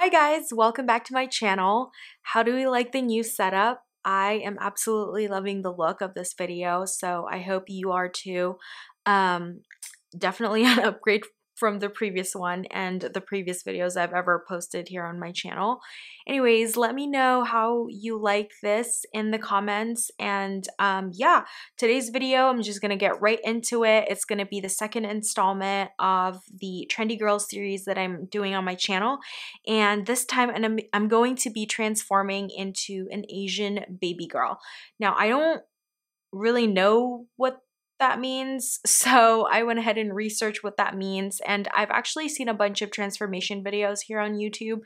Hi guys, welcome back to my channel. How do we like the new setup? I am absolutely loving the look of this video, so I hope you are too. Definitely an upgrade from the previous one and the previous videos I've ever posted here on my channel. Anyways, let me know how you like this in the comments, and yeah, today's video I'm just gonna get right into it. It's gonna be the second installment of the Trendy Girls series that I'm doing on my channel, and this time I'm going to be transforming into an Asian baby girl. Now I don't really know what that means, so I went ahead and researched what that means, and I've actually seen a bunch of transformation videos here on YouTube.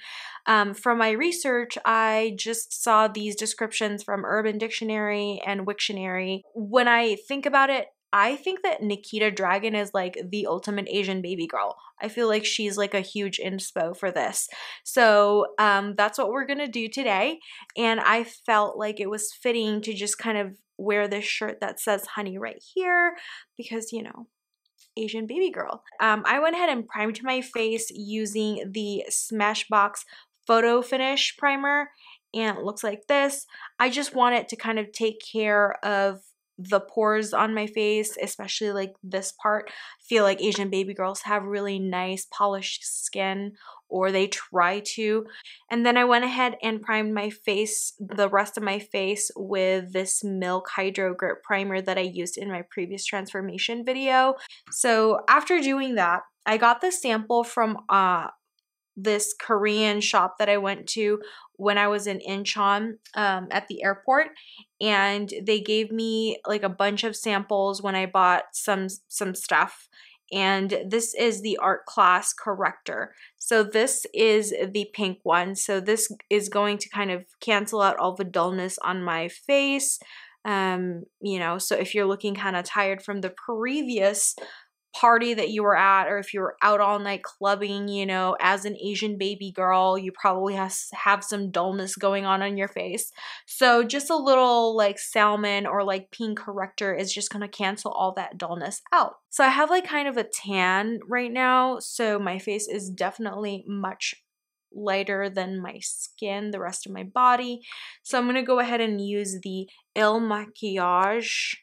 From my research, I just saw these descriptions from Urban Dictionary and Wiktionary. When I think about it, I think that Nikita Dragun is like the ultimate Asian baby girl. I feel like she's like a huge inspo for this. So that's what we're gonna do today, and I felt like it was fitting to just kind of wear this shirt that says honey right here because, you know, Asian baby girl. I went ahead and primed my face using the Smashbox Photo Finish Primer, and it looks like this. I just want it to kind of take care of the pores on my face, especially like this part. I feel like Asian baby girls have really nice polished skin, or they try to. And then I went ahead and primed my face, the rest of my face, with this Milk Hydro Grip Primer that I used in my previous transformation video. So after doing that, I got the sample from this Korean shop that I went to when I was in Incheon at the airport, and they gave me like a bunch of samples when I bought some stuff. And this is the Art Class corrector. So this is the pink one. So this is going to kind of cancel out all the dullness on my face. You know, so if you're looking kind of tired from the previous party that you were at, or if you were out all night clubbing, you know, as an Asian baby girl, you probably have some dullness going on your face. So just a little like salmon or like pink corrector is just going to cancel all that dullness out. So I have like kind of a tan right now, so my face is definitely much lighter than my skin, the rest of my body. So I'm going to go ahead and use the Makiage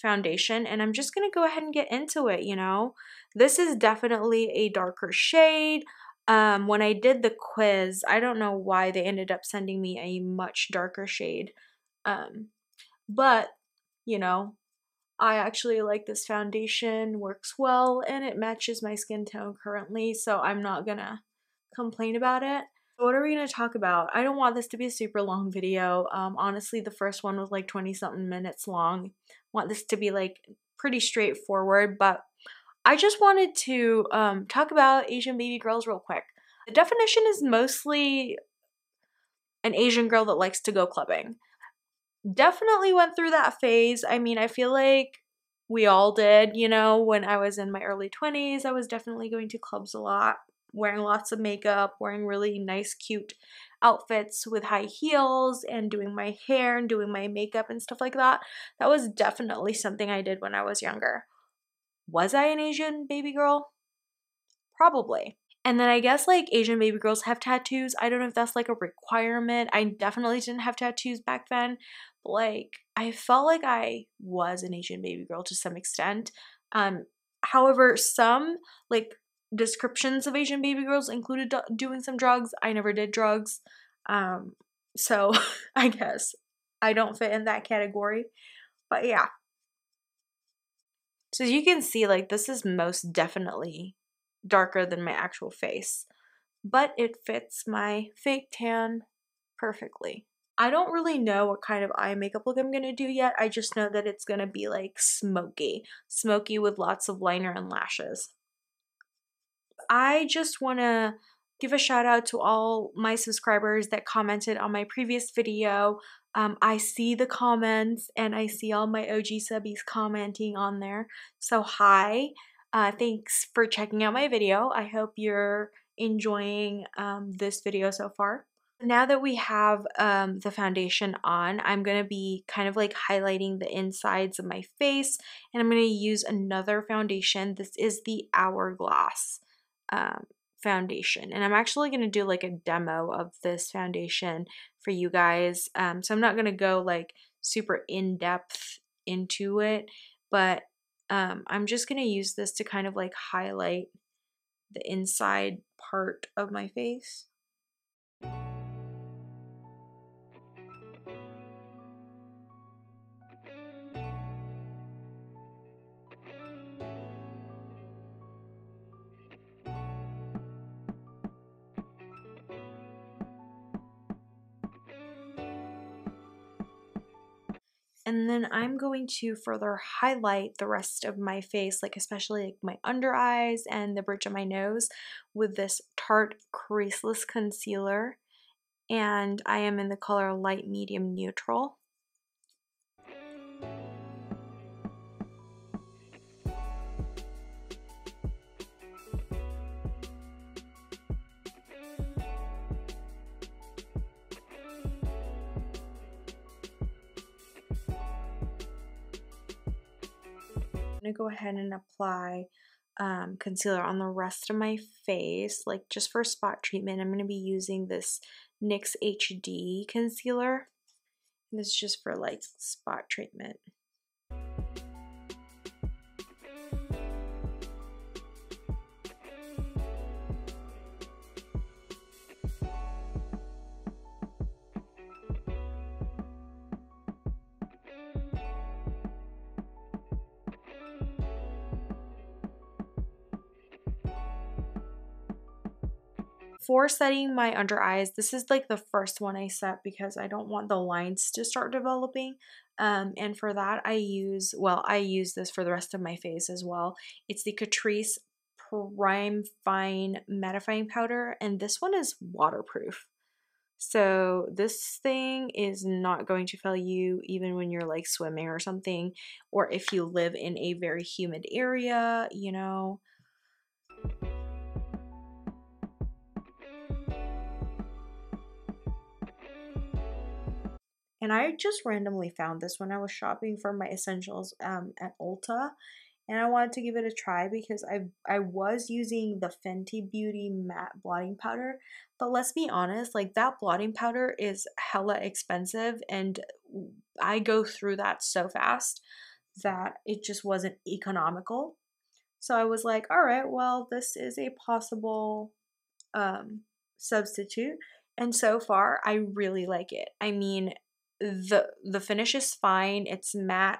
foundation, and I'm just gonna go ahead and get into it. You know, this is definitely a darker shade. When I did the quiz, I don't know why they ended up sending me a much darker shade, but you know, I actually like this foundation, works well, and it matches my skin tone currently, so I'm not gonna complain about it. What are we going to talk about? I don't want this to be a super long video. Honestly, the first one was like 20-something minutes long. I want this to be like pretty straightforward, but I just wanted to talk about Asian baby girls real quick. The definition is mostly an Asian girl that likes to go clubbing. Definitely went through that phase. I mean, I feel like we all did, you know, when I was in my early 20s, I was definitely going to clubs a lot, wearing lots of makeup, wearing really nice, cute outfits with high heels, and doing my hair and doing my makeup and stuff like that. That was definitely something I did when I was younger. Was I an Asian baby girl? Probably. And then I guess like Asian baby girls have tattoos. I don't know if that's like a requirement. I definitely didn't have tattoos back then, but like I felt like I was an Asian baby girl to some extent. However, some like descriptions of Asian baby girls included doing some drugs. I never did drugs. So I guess I don't fit in that category. But yeah. So as you can see, like this is most definitely darker than my actual face, but it fits my fake tan perfectly. I don't really know what kind of eye makeup look I'm gonna do yet. I just know that it's gonna be like smoky with lots of liner and lashes. I just want to give a shout out to all my subscribers that commented on my previous video. I see the comments and I see all my OG subbies commenting on there. So hi, thanks for checking out my video. I hope you're enjoying this video so far. Now that we have the foundation on, I'm going to be kind of like highlighting the insides of my face, and I'm going to use another foundation. This is the Hourglass foundation, and I'm actually going to do like a demo of this foundation for you guys. So I'm not going to go like super in depth into it, but I'm just going to use this to kind of like highlight the inside part of my face. And then I'm going to further highlight the rest of my face, like especially like my under eyes and the bridge of my nose, with this Tarte Creaseless Concealer. And I am in the color Light Medium Neutral. I'm gonna go ahead and apply concealer on the rest of my face, like just for spot treatment. I'm going to be using this NYX HD concealer. This is just for like spot treatment. For setting my under eyes, this is like the first one I set because I don't want the lines to start developing. And for that I use this for the rest of my face as well. It's the Catrice Prime Fine Mattifying Powder, and this one is waterproof. So this thing is not going to fail you even when you're like swimming or something, or if you live in a very humid area, you know. And I just randomly found this when I was shopping for my essentials at Ulta, and I wanted to give it a try because I was using the Fenty Beauty matte blotting powder, but let's be honest, like that blotting powder is hella expensive, and I go through that so fast that it just wasn't economical. So I was like, all right, well, this is a possible substitute, and so far I really like it. I mean, the finish is fine, it's matte,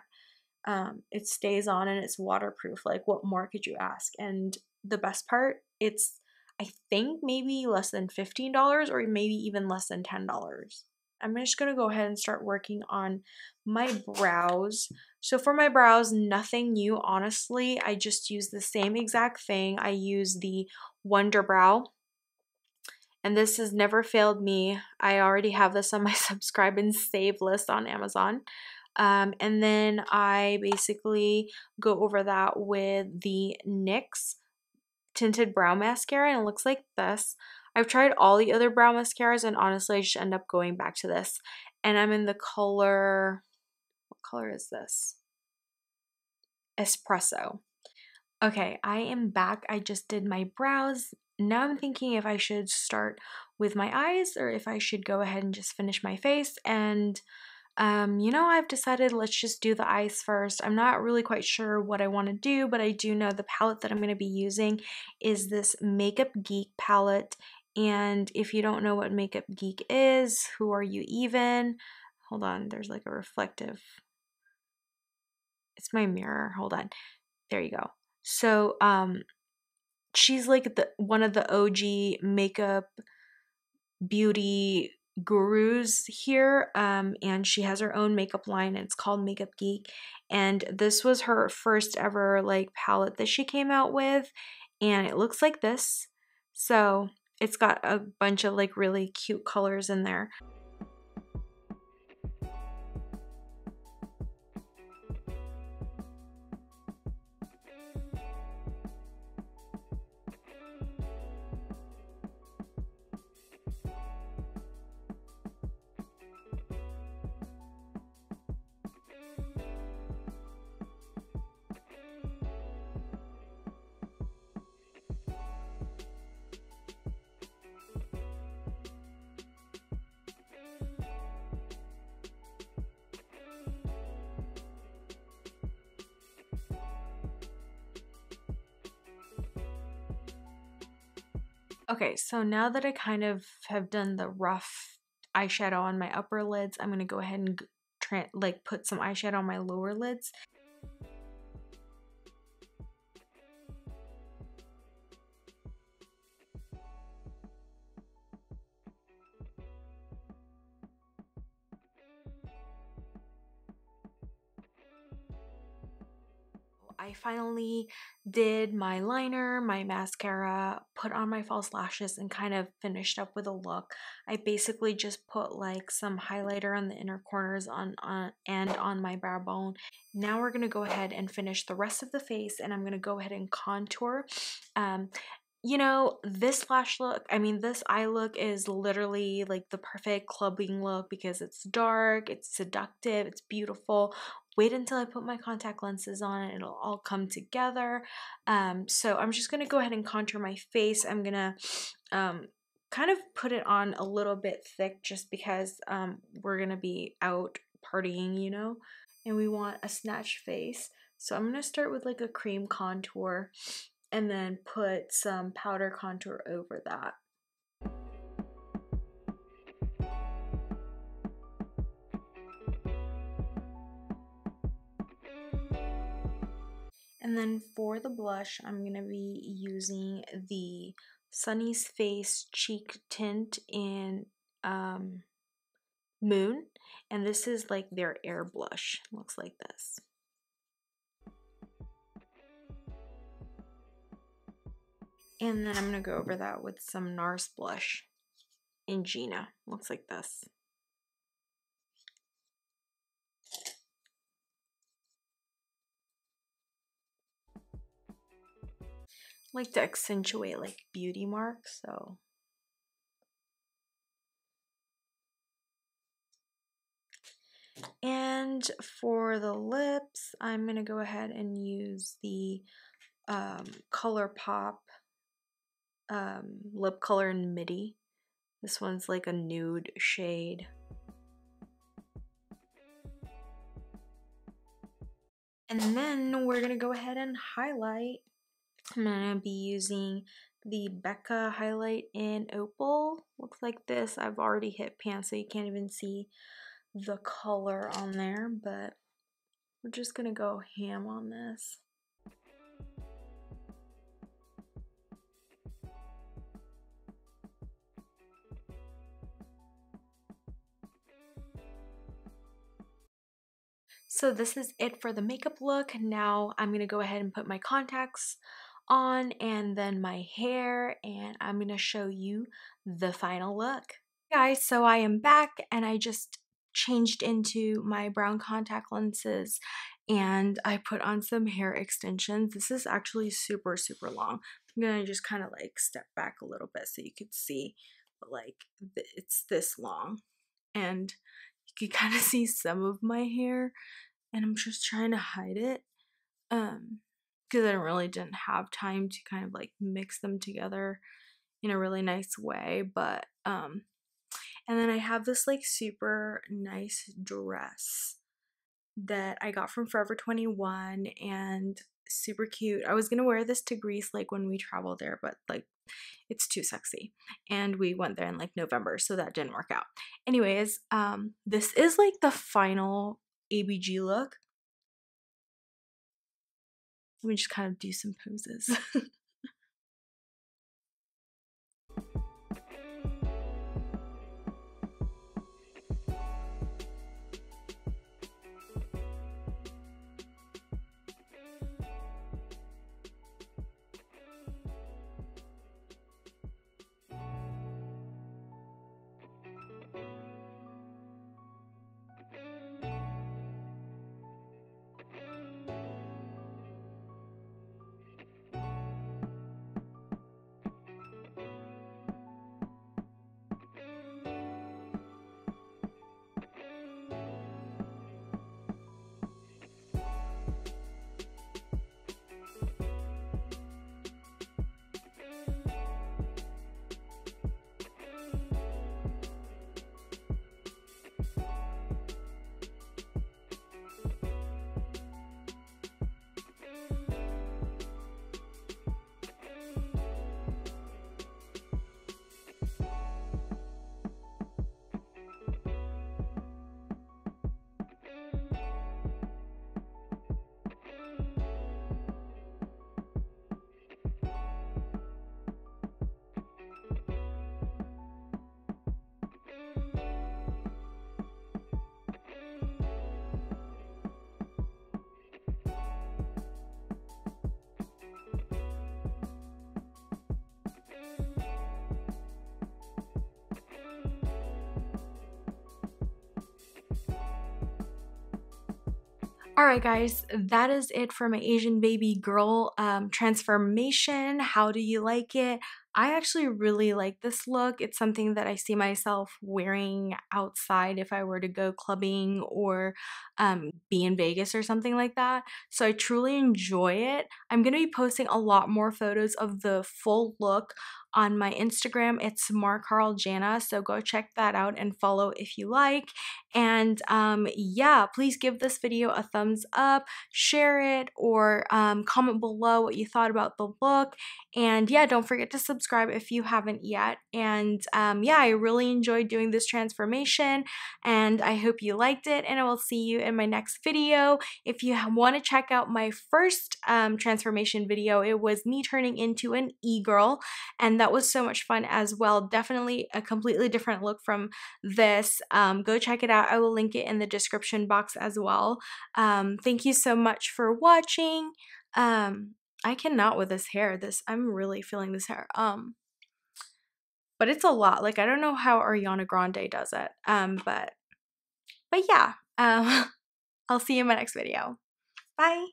it stays on, and it's waterproof. Like, what more could you ask? And the best part, it's, I think, maybe less than $15 or maybe even less than $10. I'm just gonna go ahead and start working on my brows. So for my brows, nothing new, honestly. I just use the same exact thing. I use the Wonder Brow, and this has never failed me. I already have this on my subscribe and save list on Amazon. And then I basically go over that with the NYX Tinted Brow Mascara, and it looks like this. I've tried all the other brow mascaras, and honestly I just end up going back to this. And I'm in the color, what color is this? Espresso. Okay, I am back. I just did my brows. Now I'm thinking if I should start with my eyes or if I should go ahead and just finish my face. And you know, I've decided let's just do the eyes first. I'm not really quite sure what I want to do, but I do know the palette that I'm going to be using is this Makeup Geek palette. And if you don't know what Makeup Geek is, who are you even? Hold on, there's like a reflective. It's my mirror. Hold on. There you go. So, she's like one of the OG makeup beauty gurus here, and she has her own makeup line, and it's called Makeup Geek, and this was her first ever like palette that she came out with, and it looks like this. So it's got a bunch of like really cute colors in there. Okay, so now that I kind of have done the rough eyeshadow on my upper lids, I'm gonna go ahead and put some eyeshadow on my lower lids. I finally did my liner, my mascara, put on my false lashes, and kind of finished up with a look. I basically just put like some highlighter on the inner corners and on my brow bone. Now we're gonna go ahead and finish the rest of the face, and I'm gonna go ahead and contour. You know, this this eye look is literally like the perfect clubbing look because it's dark, it's seductive, it's beautiful. Wait until I put my contact lenses on and it'll all come together. So I'm just gonna go ahead and contour my face. I'm gonna kind of put it on a little bit thick just because we're gonna be out partying, you know, and we want a snatch face. So I'm gonna start with like a cream contour and then put some powder contour over that. And then for the blush, I'm going to be using the Sunnies Face Cheek Tint in Moon. And this is like their Airblush. Looks like this. And then I'm going to go over that with some NARS blush in Gina. Looks like this. Like to accentuate like beauty marks, so and for the lips, I'm gonna go ahead and use the Colourpop lip color in Midi. This one's like a nude shade. And then we're gonna go ahead and highlight. I'm gonna be using the Becca highlight in Opal. Looks like this. I've already hit pan, so you can't even see the color on there, but we're just gonna go ham on this. So this is it for the makeup look. Now I'm going to go ahead and put my contacts on and then my hair, and I'm going to show you the final look. Hey guys, so I am back and I just changed into my brown contact lenses and I put on some hair extensions. This is actually super long. I'm going to just kind of like step back a little bit so you could see, but like it's this long and you can kind of see some of my hair. And I'm just trying to hide it because I really didn't have time to kind of like mix them together in a really nice way. But and then I have this like super nice dress that I got from Forever 21 and super cute. I was gonna wear this to Greece like when we traveled there, but like it's too sexy, and we went there in like November, so that didn't work out. Anyways, this is like the final ABG look. Let me just kind of do some poses. Alright guys, that is it for my Asian baby girl transformation. How do you like it? I actually really like this look. It's something that I see myself wearing outside if I were to go clubbing or be in Vegas or something like that. So I truly enjoy it. I'm going to be posting a lot more photos of the full look on my Instagram. It's maricarljanah, so go check that out and follow if you like. And yeah, please give this video a thumbs up, share it, or comment below what you thought about the look. And yeah, don't forget to subscribe if you haven't yet. And yeah, I really enjoyed doing this transformation, and I hope you liked it, and I will see you in my next video. If you want to check out my first transformation video, it was me turning into an e-girl, and that was so much fun as well. Definitely a completely different look from this. Go check it out. I will link it in the description box as well. Thank you so much for watching. I cannot with this hair. I'm really feeling this hair. But it's a lot. Like, I don't know how Ariana Grande does it. But yeah. I'll see you in my next video. Bye.